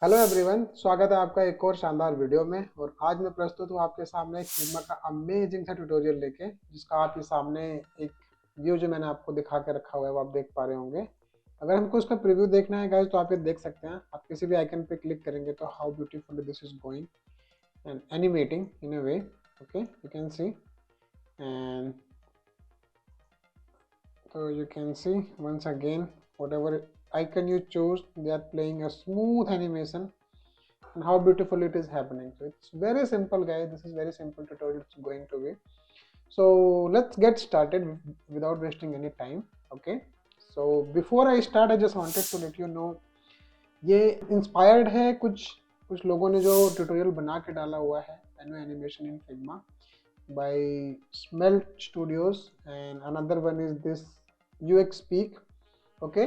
Hello everyone, स्वागत है आपका एक और शानदार वीडियो में। और आज मैं प्रस्तुत हूँ आपके सामने एक फिग्मा का अमेजिंग सा ट्यूटोरियल लेके, जिसका आपके सामने एक व्यू जो मैंने आपको दिखा के रखा हुआ है वो आप देख पा रहे होंगे। अगर हमको उसका प्रीव्यू देखना है गाइस तो आप ये देख सकते हैं। आप किसी भी आइकन पे क्लिक करेंगे तो how beautifully this is going and animating in a way. Okay, you can C and so you can see once again whatever icon you choose, they are playing a smooth animation and how beautiful it is happening. So it's very simple guys, this is very simple tutorial it's going to be. So let's get started without wasting any time. Okay, so before I start I just wanted to let you know ये inspired है कुछ लोगों ने जो tutorial बना के डाला हुआ है animation in Figma by Smelt Studios, and another one is this UX Peak. Okay,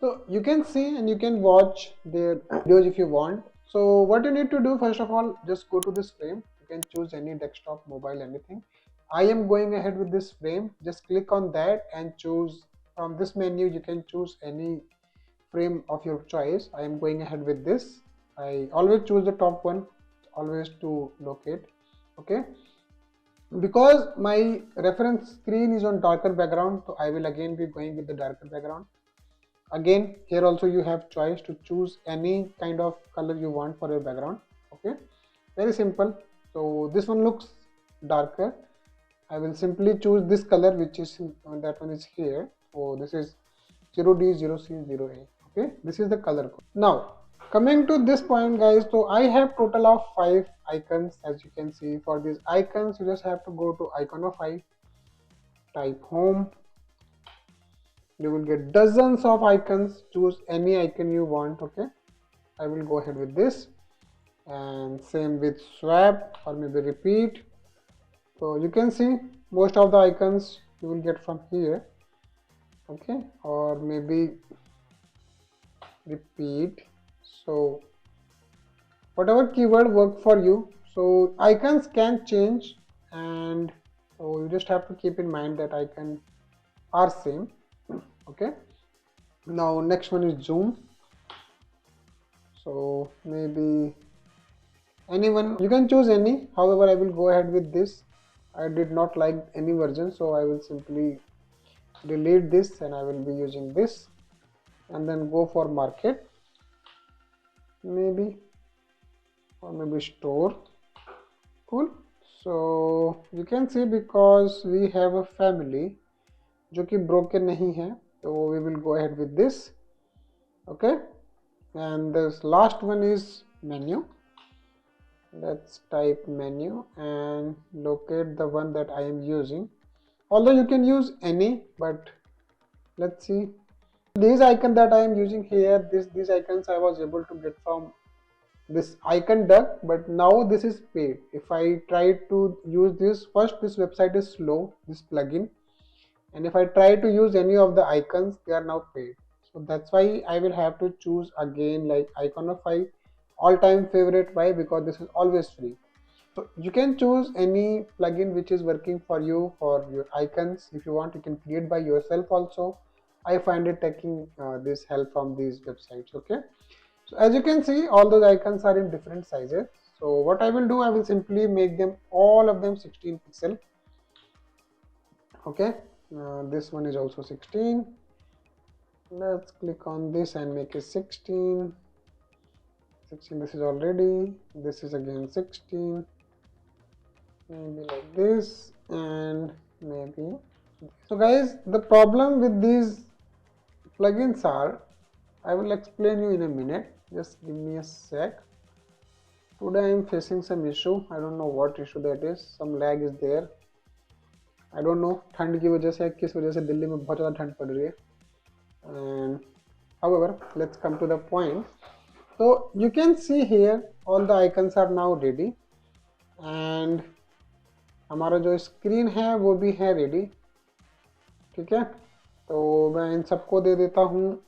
so you can see and you can watch their videos if you want. So what you need to do, first of all, just go to this frame. You can choose any desktop, mobile, anything. I am going ahead with this frame. Just click on that and choose from this menu. You can choose any frame of your choice. I am going ahead with this. I always choose the top one, always to locate. Okay, because my reference screen is on darker background, so I will again be going with the darker background. Again, here also you have choice to choose any kind of color you want for your background. Okay, very simple. So this one looks darker. I will simply choose this color, which is that one is here. So this is 0D 0C 0A. Okay, this is the color code. Now coming to this point guys, so I have total of 5 icons. As you can see, for these icons you just have to go to icon of 5, type home. You will get dozens of icons. Choose any icon you want. Okay, I will go ahead with this, and same with swap or maybe repeat. So you can see most of the icons you will get from here. Okay, or maybe repeat. So whatever keyword work for you. So icons can change, and so you just have to keep in mind that icon are same. Okay, now next one is zoom. So maybe anyone, you can choose any. However, I will go ahead with this. I did not like any version, so I will simply delete this and I will be using this, and then go for market maybe, or maybe store. Cool. So you can see because we have a family जो कि broken नहीं है, so we will go ahead with this. Okay, and this last one is menu. Let's type menu and locate the one that I am using, although you can use any, but let's see. These icon that I am using here, these icons I was able to get from this icon duck, but now this is paid. If I try to use this, first this website is slow, this plugin, and if I try to use any of the icons, they are now paid. So that's why I will have to choose again like icon of 5 all-time favorite. Why? Because this is always free. So you can choose any plugin which is working for you for your icons. If you want, you can create by yourself also. I find it taking this help from these websites. Okay, so as you can see, all those icons are in different sizes. So what I will do, I will simply make them all of them 16 pixel. Okay, this one is also 16. Let's click on this and make it 16. This is already, this is again 16, maybe like this, and maybe. So guys, the problem with these plugins are, I will explain you in a minute, just give me a sec. Today I am facing some issue. I don't know what issue that is. Some lag is there. I don't know ठंड की वजह से किस वजह से दिल्ली में बहुत ज़्यादा ठंड पड़ रही है. And however, let's come to the point. So you can see here all the icons are now ready, and हमारा जो स्क्रीन है वो भी है रेडी. ठीक है, तो मैं इन सबको दे देता हूँ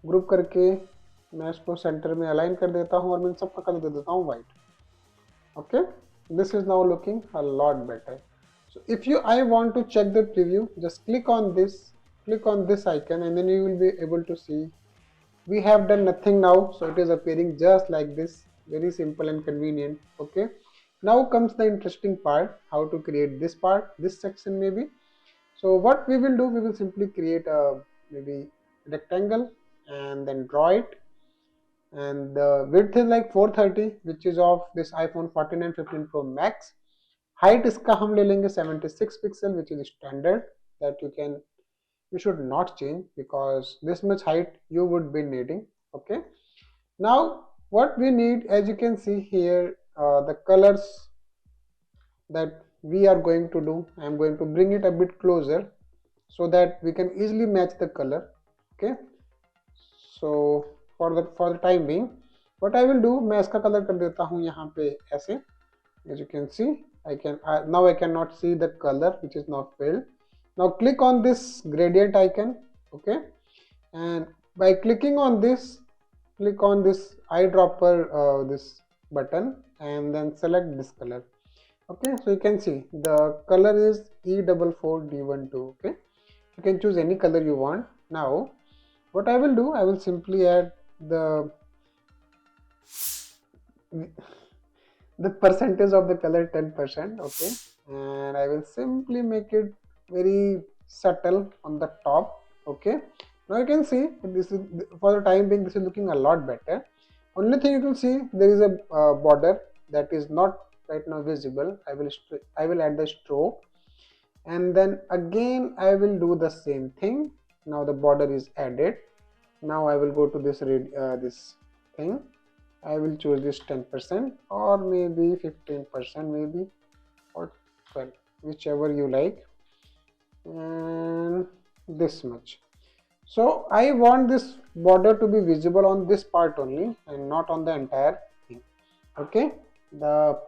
ग्रुप करके. मैं इसको सेंटर में अलाइन कर देता हूँ और मैं इन सबका कलर दे देता हूँ white. Okay, this is now looking a lot better. So if you I want to check the preview, just click on this icon, and then you will be able to see we have done nothing now, so it is appearing just like this, very simple and convenient. Okay, now comes the interesting part, how to create this part, this section maybe. So what we will do, we will simply create a maybe rectangle and then draw it, and the width is like 430, which is of this iPhone 14 and 15 Pro Max. Height इसका हम ले लेंगे 76 pixel, which is standard, that you should not change because this much height you would be needing. Okay, now what we need, as you can see here, the colors that we are going to do, I am going to bring it a bit closer so that we can easily match the color. Okay, so for the time being, what I will do, मैं इसका color कर देता हूँ यहाँ पे ऐसे. As you can see, now I cannot see the color which is now filled. Now click on this gradient icon. Okay, and by clicking on this, click on this eyedropper, this button, and then select this color. Okay, so you can see the color is E44D12. Okay, you can choose any color you want. Now what I will do, I will simply add the percentage of the color 10%. Okay, and I will simply make it very subtle on the top. Okay, now you can see this is, for the time being, this is looking a lot better. Only thing you can see, there is a border that is not right now visible. I will add the stroke, and then again I will do the same thing. Now the border is added. Now I will go to this this thing. I will choose this 10% or maybe 15%, maybe, or 12, whichever you like, and this much. So I want this border to be visible on this part only and not on the entire thing. Okay, the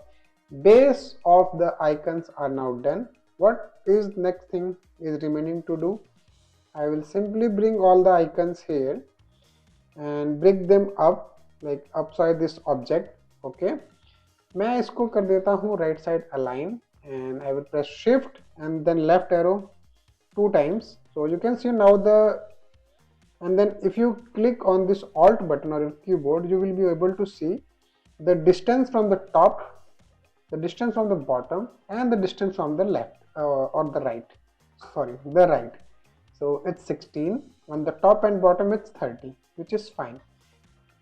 base of the icons are now done. What is next thing is remaining to do? I will simply bring all the icons here and break them up like upside this object. Okay, मैं इसको कर देता हूँ right side align, and I will press shift and then left arrow 2 times. So you can see now and then if you click on this alt button or your keyboard, you will be able to see the distance from the top, the distance from the bottom, and the distance from the left or the right, sorry, the right. So it's 16 on the top and bottom, it's 30, which is fine.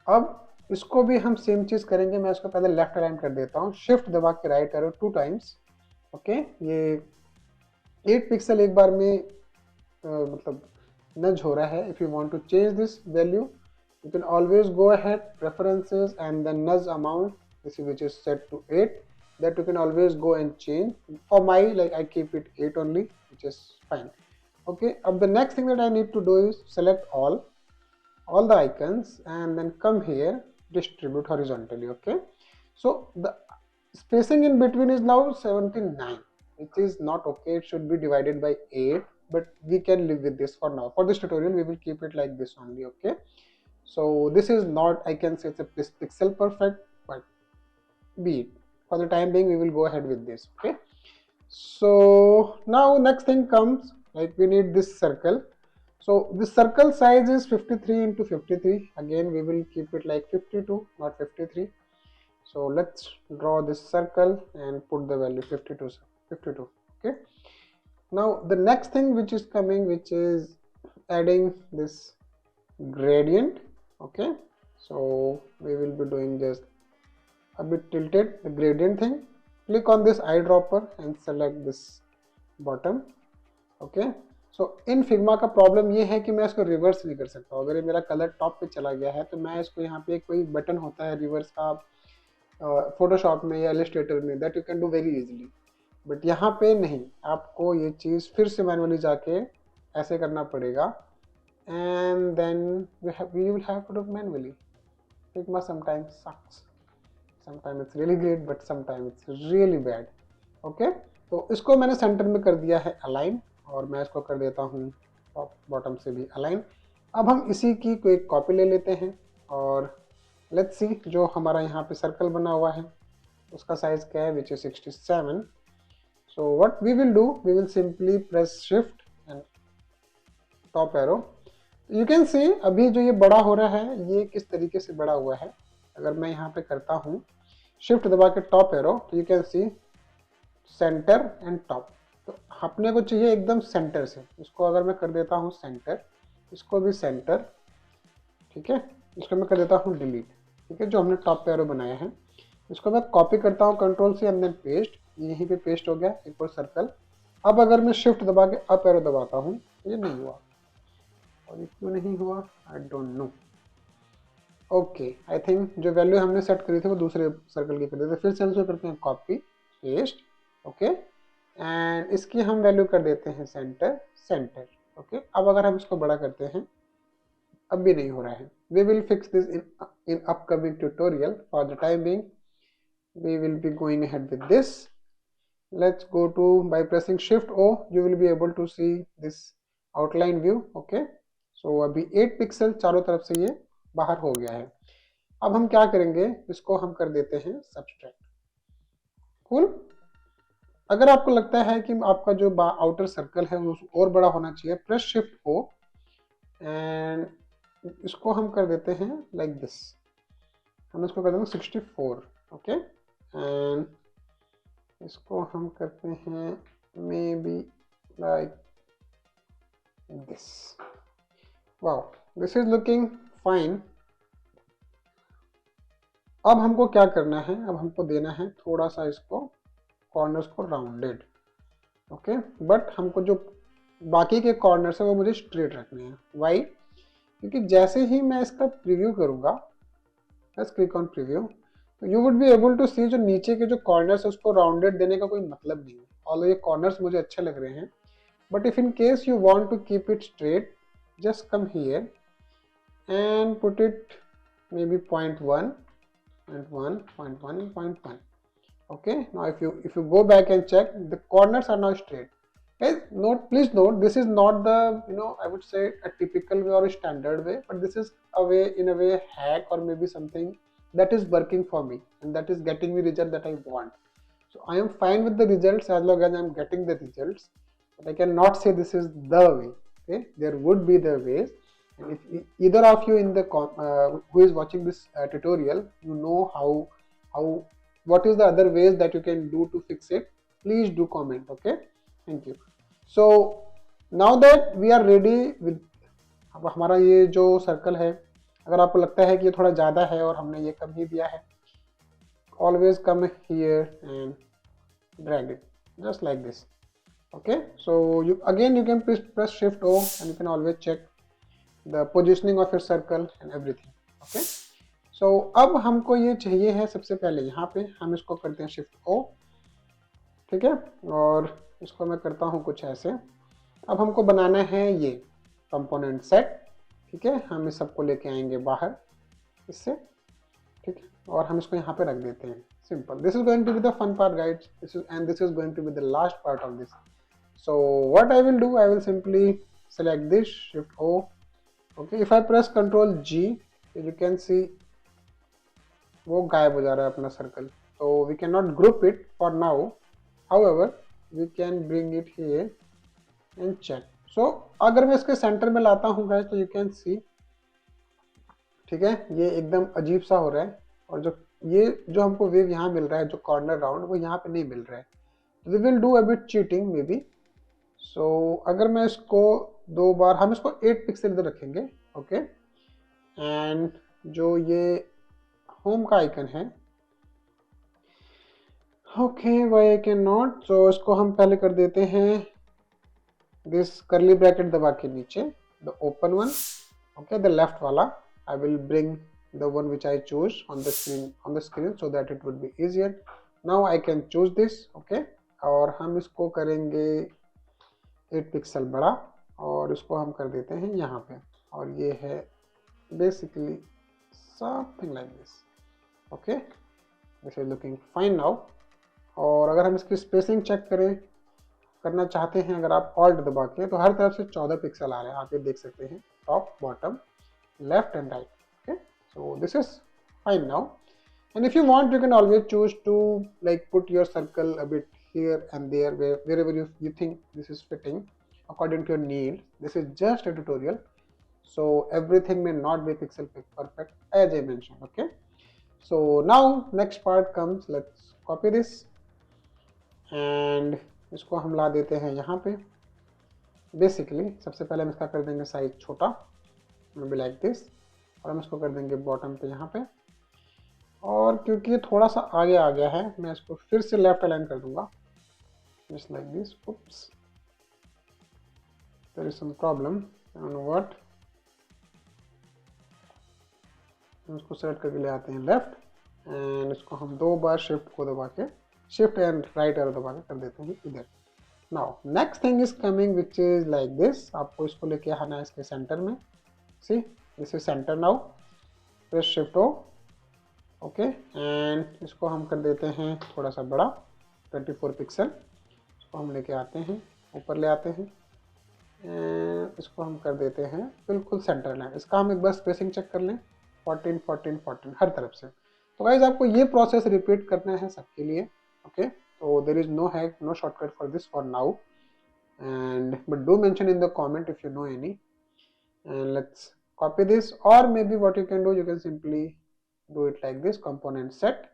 अब इसको भी हम same चीज करेंगे. मैं इसको पहले left align कर देता हूँ, शिफ्ट दबा के राइट एरो 2 टाइम्स. ओके, ये 8 पिक्सल एक बार में मतलब नज हो रहा है. If you want to change this value, you can always go ahead, preferences, and then nudge amount, this is which is set to 8, that you can always go and change. For my, like, I keep it 8 only, which is fine. Okay, the next thing that I need to do is select all the icons and then come here, distribute horizontally. Okay, so the spacing in between is now 79, which is not okay. It should be divided by 8, but we can live with this for now. For this tutorial we will keep it like this only. Okay, so this is not, I can say it's a pixel perfect, but be it. For the time being we will go ahead with this. Okay, so now next thing comes, like we need this circle. So this circle size is 53 into 53. Again we will keep it like 52, not 53. So let's draw this circle and put the value 52. Okay, now the next thing which is coming, which is adding this gradient. Okay, so we will be doing just a bit tilted, the gradient thing. Click on this eyedropper and select this bottom. Okay, so in Figma का problem ये है कि मैं इसको reverse नहीं कर सकता. अगर ये मेरा कलर टॉप पे चला गया है तो मैं इसको यहाँ पे कोई बटन होता है रिवर्स का फोटोशॉप में या इलस्ट्रेटर में, that you can do very easily, but यहाँ पे नहीं. आपको ये चीज़ फिर से मैनुअली जाके ऐसे करना पड़ेगा, and then we will have to do manually. Figma sometimes sucks, sometime it's really great, but sometime it's really bad. Okay, तो इसको मैंने सेंटर में कर दिया है अलाइन, और मैं इसको कर देता हूँ टॉप बॉटम से भी अलाइन. अब हम इसी की कोई कॉपी ले लेते हैं और लेट्स सी जो हमारा यहाँ पे सर्कल बना हुआ है उसका साइज क्या है, which is 67. So what we will do, we will simply press shift and top arrow. You can see अभी जो ये बड़ा हो रहा है ये किस तरीके से बड़ा हुआ है। अगर मैं यहाँ पे करता हूँ शिफ्ट दबा के टॉप एरो, तो you can see centre and top. तो अपने को चाहिए एकदम सेंटर से, इसको अगर मैं कर देता हूँ सेंटर, इसको भी सेंटर, ठीक है, इसको मैं कर देता हूँ डिलीट, ठीक है, जो हमने टॉप पे एरो बनाया है। इसको मैं कॉपी करता हूँ कंट्रोल से एंड देन पेस्ट, यहीं पे पेस्ट हो गया एक और सर्कल। अब अगर मैं शिफ्ट दबा के अप एरो दबाता हूँ तो ये नहीं हुआ, और ये क्यों नहीं हुआ I don't know. Okay, I think जो वैल्यू हमने सेट करी थी वो दूसरे सर्कल की कर दी थी। फिर से हम इसको करते हैं कॉपी पेस्ट, ओके, एंड इसकी हम वैल्यू कर देते हैं सेंटर सेंटर। ओके, अब अगर हम इसको बड़ा करते हैं, अब भी नहीं हो रहा है। We will fix this in upcoming tutorial. For the time being we will be going ahead with this. Let's go to, by pressing shift O you will be able to see this outline view. okay, so अभी 8 pixel चारों तरफ से ये बाहर हो गया है। अब हम क्या करेंगे, इसको हम कर देते हैं सब्सट्रैक्ट। कूल। अगर आपको लगता है कि आपका जो आउटर सर्कल है वो और बड़ा होना चाहिए, प्रेस शिफ्ट O एंड इसको हम कर देते हैं लाइक दिस, हम इसको कर देंगे 64। ओके, एंड इसको हम करते हैं may be like this. Wow, this is looking fine. अब हमको क्या करना है, अब हमको देना है थोड़ा सा इसको कॉर्नर्स को राउंडेड। ओके, बट हमको जो बाकी के कॉर्नर्स है वो मुझे स्ट्रेट रखने हैं। वाई? क्योंकि जैसे ही मैं इसका प्रीव्यू करूंगा, लेट्स क्लिक ऑन प्रीव्यू, तो you would be able to see जो नीचे के जो कॉर्नर्स है उसको राउंडेड देने का कोई मतलब नहीं है। ऑल्दो ये कॉर्नर्स मुझे अच्छे लग रहे हैं, but if in case you want to keep it straight, just come here and put it maybe 0.1, 0.1, 0.1 and 0.1. okay, now if you go back and check, the corners are now straight. Guys, note, please note, this is not the, I would say a typical way or a standard way, but this is a way, in a way, hack or maybe something that is working for me and that is getting me result that I want. So I am fine with the results as long as I am getting the results, but I cannot say this is the way. Okay, there would be the ways, and if either of you in the who is watching this tutorial, you know how what is the other ways that you can do to fix it, please do comment. Okay, thank you. So now that we are ready with, अब हमारा ये जो circle है, अगर आपको लगता है कि ये थोड़ा ज़्यादा है और हमने ये कम ही दिया है, always come here and drag it just like this. Okay, so you can press shift O and you can always check the positioning of your circle and everything. Okay, so अब हमको ये चाहिए है, सबसे पहले यहाँ पे हम इसको करते हैं शिफ्ट O, ठीक है, और इसको मैं करता हूँ कुछ ऐसे। अब हमको बनाना है ये कंपोनेंट सेट, ठीक है, हम इस सबको लेके आएंगे बाहर इससे, ठीक है, और हम इसको यहाँ पे रख देते हैं। Simple, this is going to be the fun part guides, this is going to be the last part of this. So what I will do, I will simply select this, shift O, okay, if I press control G, you can see वो गायब हो जा रहा है अपना circle, तो we can not group it for now, however we can bring it here and check. सो अगर मैं इसके सेंटर में लाता हूँ गाइस, तो यू कैन सी, ठीक है, ये एकदम अजीब सा हो रहा है, और ये जो हमको वेव यहाँ मिल रहा है, जो कॉर्नर राउंड, वो यहाँ पे नहीं मिल रहा है। We will do a bit cheating may be. So अगर मैं इसको दो बार, हम इसको 8 पिक्सल इधर रखेंगे, ओके, एंड जो ये होम का आइकन है, okay, why I can not, so इसको हम पहले कर देते हैं दिस कर्ली ब्रैकेट दबा के नीचे, the open one, okay, the left वाला, I will bring the one which I choose on the screen so that it would be easier. Now I can choose this, okay, और हम इसको करेंगे 8 pixel बड़ा, और इसको हम कर देते हैं यहाँ पे, और ये है basically something like this. Okay, this is looking fine now. और अगर हम इसकी स्पेसिंग चेक करना चाहते हैं, अगर आप ऑल्ट दबा के, तो हर तरफ से 14 पिक्सल आ रहे हैं, आप ये देख सकते हैं, top, bottom, left and right. Okay, so this is fine now, and if you want, you can always choose to like put your circle a bit here and there, wherever you think this is fitting according to your need. This is just a tutorial, so everything may not be pixel perfect as I mentioned. Okay, so now next part comes, let's copy this and इसको हम ला देते हैं यहाँ पे। Basically सबसे पहले हम इसका कर देंगे साइज छोटा, मे बी लाइक दिस, और हम इसको कर देंगे बॉटम पे यहाँ पे, और क्योंकि ये थोड़ा सा आगे आ गया है मैं इसको फिर से लेफ्ट अलाइन कर दूंगा, just like this. oops, there is some problem, I don't know what। हम इसको सेलेक्ट करके ले आते हैं लेफ्ट, एंड इसको हम 2 बार शिफ्ट को दबा के, शिफ्ट एंड राइट एरो दबा के कर देते हैं इधर। Now next thing is coming which is like this, आपको इसको लेके आना है इसके सेंटर में। See this is centre now, press shift O, okay, and इसको हम कर देते हैं थोड़ा सा बड़ा 24 पिक्सल। इसको हम लेके आते हैं, ऊपर ले आते हैं, एंड इसको हम कर देते हैं बिल्कुल सेंटर लाइन। इसका हम एक बार स्पेसिंग चेक कर लें, 14 14 14 हर तरफ से। तो गाइज आपको ये प्रोसेस रिपीट करना है सबके लिए। Okay, so there is no hack, no shortcut for this for now, and but do mention in the comment if you know any, and let's copy this, or maybe what you can do, you can simply do it like this, component set.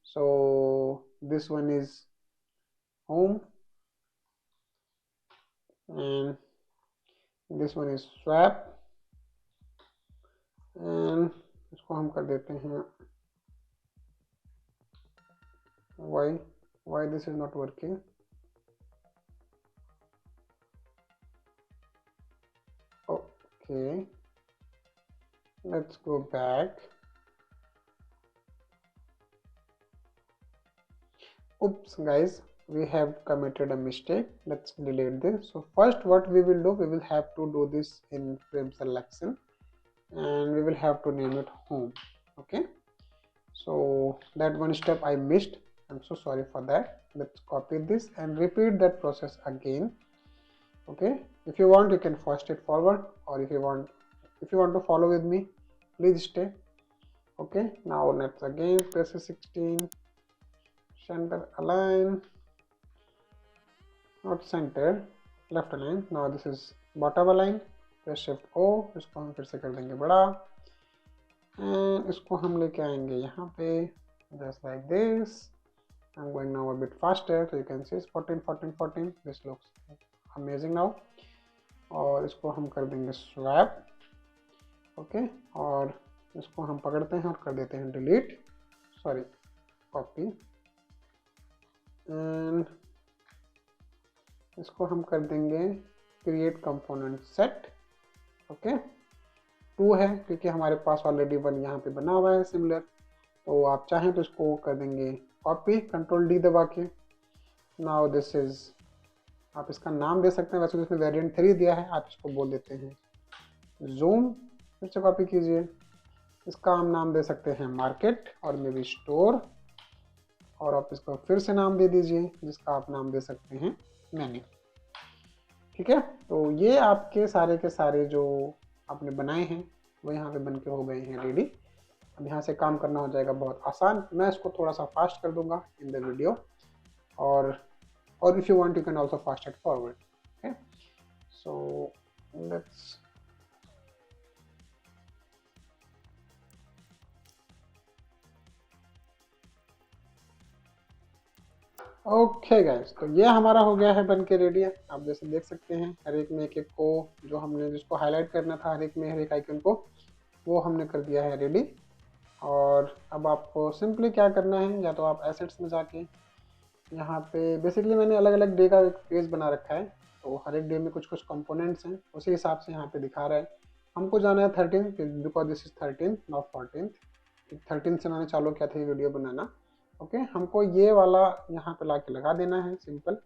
So this one is home and this one is swap, and इसको हम कर देते हैं why this is not working। Okay, let's go back। Oops guys, we have committed a mistake, let's delete this। So first what we will do, we will have to do this in frame selection, and we will have to name it home। Okay, so that one step I missed, I'm so sorry for that। Let's copy this and repeat that process again। Okay, if you want you can fast it forward, or if you want to follow with me, please stay। Okay, now let's again press 16, center align, not center, left align। Now this is bottom align, press shift O, इसको हम फिर से कर देंगे बड़ा, and इसको हम लेके आएंगे यहाँ पे just like this। I'm going now a bit faster, so you can see it's 14 14 14, this looks amazing now। और इसको हम कर देंगे swap। ओके, और इसको हम पकड़ते हैं और कर देते हैं डिलीट, सॉरी कॉपी, एंड इसको हम कर देंगे क्रिएट कंपोनेंट सेट। ओके, 2 है क्योंकि हमारे पास ऑलरेडी 1 यहाँ पे बना हुआ है सिमिलर, तो आप चाहें तो इसको कर देंगे कॉपी, कंट्रोल डी दबा के। नाउ दिस इज, आप इसका नाम दे सकते हैं, वैसे तो इसमें वेरिएंट 3 दिया है, आप इसको बोल देते हैं जूम, फिर से कॉपी कीजिए। इसका हम नाम दे सकते हैं मार्केट और मे बी स्टोर, और आप इसको फिर से नाम दे दीजिए जिसका आप नाम दे सकते हैं मेन्यू। ठीक है, तो ये आपके सारे के सारे जो आपने बनाए हैं वो यहाँ पे बन के हो गए हैं रेडी। अब यहाँ से काम करना हो जाएगा बहुत आसान। मैं इसको थोड़ा सा फास्ट कर दूंगा इन द वीडियो, और if you want you can also fast it forward. Okay, so let's, okay guys, तो ये हमारा हो गया है बन के रेडी है। आप जैसे देख सकते हैं हर एक में एक एक को जो हमने जिसको हाईलाइट करना था हर एक में हर एक आइकन को, वो हमने कर दिया है रेडी। और अब आपको सिंपली क्या करना है, या तो आप एसेट्स में जाके यहाँ पे बेसिकली मैंने अलग अलग डे का एक पेज बना रखा है, तो हर एक डे में कुछ कुछ कंपोनेंट्स हैं, उसी हिसाब से यहाँ पे दिखा रहा है। हमको जाना है 13 बिकॉज दिस इज 13 नॉट 14। 13 से मैंने चालू किया था ये वीडियो बनाना। ओके, हमको ये वाला यहाँ पे ला के लगा देना है सिंपल,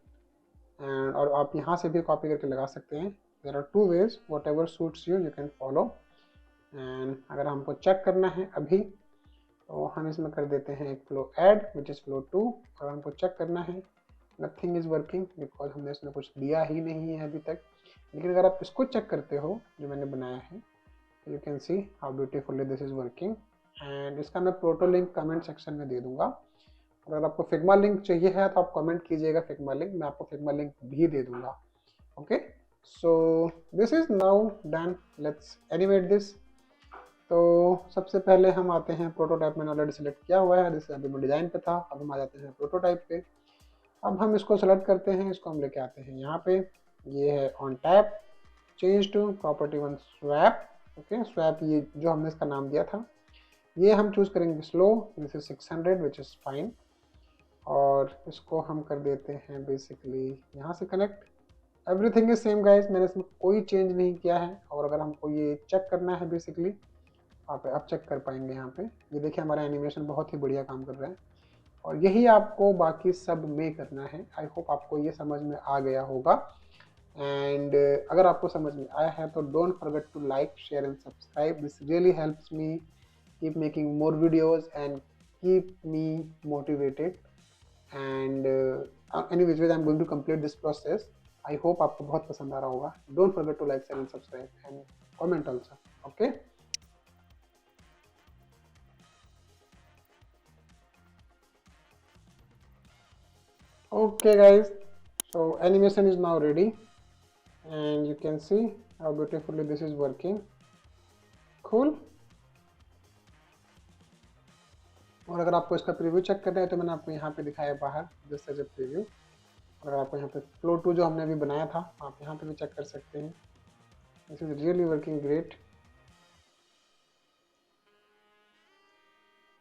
एंड और आप यहाँ से भी कॉपी करके लगा सकते हैं। There are 2 ways, whatever suits you can follow. And अगर हमको चेक करना है अभी, तो हम इसमें कर देते हैं एक flow add which is flow 2, और हमको चेक करना है नथिंग इज़ वर्किंग बिकॉज हमने इसमें कुछ दिया ही नहीं है अभी तक। लेकिन अगर आप इसको चेक करते हो जो मैंने बनाया है, you can see how beautifully this is working. And इसका मैं प्रोटो लिंक कमेंट सेक्शन में दे दूंगा। अगर आपको फिग्मा लिंक चाहिए है तो आप कमेंट कीजिएगा फिग्मा लिंक, मैं आपको फिग्मा लिंक भी दे दूंगा। Okay, so this is now done, let's animate this. तो सबसे पहले हम आते हैं प्रोटोटाइप, मैंने ऑलरेडी सेलेक्ट किया हुआ है, जैसे अभी मैं डिज़ाइन पे था, अब हम आ जाते हैं प्रोटोटाइप पे। अब हम इसको सेलेक्ट करते हैं, इसको हम लेके आते हैं यहाँ पे, ये है on tap, change to property one swap. Okay, swap ये जो हमने इसका नाम दिया था, ये हम चूज़ करेंगे slow, this is 600 which is fine. और इसको हम कर देते हैं बेसिकली यहाँ से connect. Everything is same guys, मैंने इसमें कोई चेंज नहीं किया है। और अगर हमको ये चेक करना है बेसिकली, आप अब चेक कर पाएंगे यहाँ पे, ये देखिए हमारा एनिमेशन बहुत ही बढ़िया काम कर रहा है। और यही आपको बाकी सब में करना है। आई होप आपको ये समझ में आ गया होगा। एंड अगर आपको समझ में आया है तो don't forget to like, share and subscribe, this really helps me keep making more videos and keep me motivated. And anyways I'm going to complete this process. I hope आपको बहुत पसंद आ रहा होगा. Don't forget to like, share and subscribe and comment also. Okay. Okay guys, so animation is now ready and you can see how beautifully this is working. Cool. और अगर आपको इसका preview check करना है तो मैंने आपको यहाँ पे दिखाया बाहर जस्ट एज ए प्रीव्यू। अगर आपको यहाँ पे फ्लो 2 जो हमने अभी बनाया था, आप यहाँ पे भी चेक कर सकते हैं। This is really working great,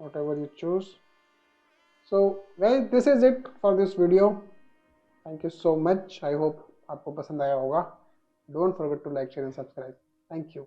whatever you choose. So guys this is it for this video, thank you so much. I hope आपको पसंद आया होगा। Don't forget to like, share and subscribe. Thank you.